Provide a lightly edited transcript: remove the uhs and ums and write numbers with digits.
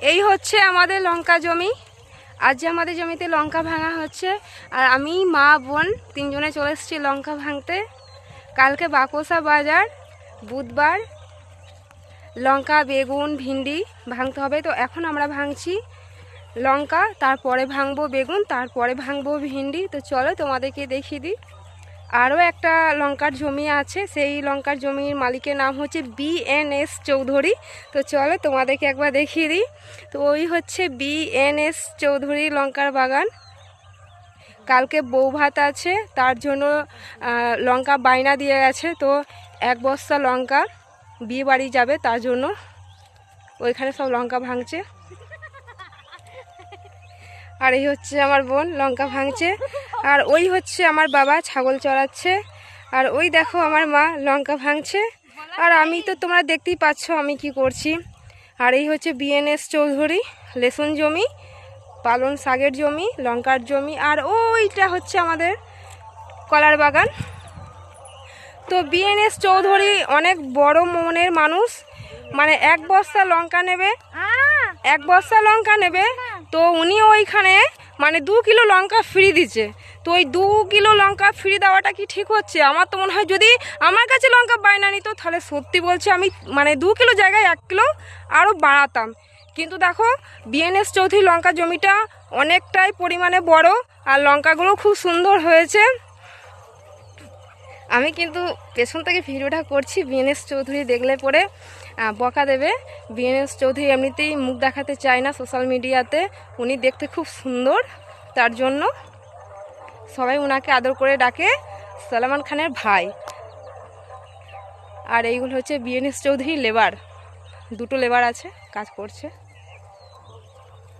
এই হচ্ছে আমাদের লঙ্কা জমি। আজ আমাদের জমিতে লঙ্কা ভাঙা হচ্ছে, আর আমি মা বোন তিনজনে চলে এসেছি লঙ্কা ভাঙতে। কালকে বাকসা বাজার, বুধবার লঙ্কা, বেগুন, ভিন্ডি ভাঙতে হবে। তো এখন আমরা ভাঙছি লঙ্কা, তারপরে ভাঙবো বেগুন, তারপরে ভাঙবো ভিন্ডি। তো চলো তোমাদেরকে দেখিয়ে দিই। আরও একটা লঙ্কার জমি আছে, সেই লঙ্কার জমির মালিকের নাম হচ্ছে BNS চৌধুরী। তো চলো তোমাদেরকে একবার দেখিয়ে দিই। তো ওই হচ্ছে BNS চৌধুরী লঙ্কার বাগান। কালকে বউ ভাত আছে, তার জন্য লঙ্কা বাইনা দিয়ে গেছে। তো 1 বস্তা লঙ্কা বিয়ে বাড়ি যাবে, তার জন্য ওইখানে সব লঙ্কা ভাঙছে। আর এই হচ্ছে আমার বোন লঙ্কা ভাঙছে, আর ওই হচ্ছে আমার বাবা ছাগল চড়াচ্ছে, আর ওই দেখো আমার মা লঙ্কা ভাঙছে। আর আমি তো তোমরা দেখতেই পাচ্ছ আমি কি করছি। আর এই হচ্ছে BNS চৌধুরী লেসুন জমি, পালং শাকের জমি, লঙ্কার জমি, আর ওইটা হচ্ছে আমাদের কলার বাগান। তো BNS চৌধুরী অনেক বড় মনের মানুষ, মানে 1 বস্তা লঙ্কা নেবে, 1 বস্তা লঙ্কা নেবে। তো উনি ওইখানে মানে 2 কিলো লঙ্কা ফ্রি দিচ্ছে। তো ওই 2 কিলো লঙ্কা ফ্রি দেওয়াটা কি ঠিক হচ্ছে? আমার তো মনে হয় যদি আমার কাছে লঙ্কা বায়না নিত, তাহলে সত্যি বলছি আমি মানে 2 কিলো জায়গায় 1 কিলো আরও বাড়াতাম। কিন্তু দেখো BNS চৌধুরী লঙ্কা জমিটা অনেকটাই পরিমাণে বড়, আর লঙ্কাগুলো খুব সুন্দর হয়েছে। আমি কিন্তু পেছন থেকে ভিডিওটা করছি, BNS চৌধুরী দেখলে পরে বকা দেবে। BNS চৌধুরী এমনিতেই মুখ দেখাতে চায় না সোশ্যাল মিডিয়াতে, উনি দেখতে খুব সুন্দর, তার জন্য সবাই ওনাকে আদর করে ডাকে সালমান খানের ভাই। আর এইগুলো হচ্ছে BNS চৌধুরী লেবার, 2টো লেবার আছে, কাজ করছে।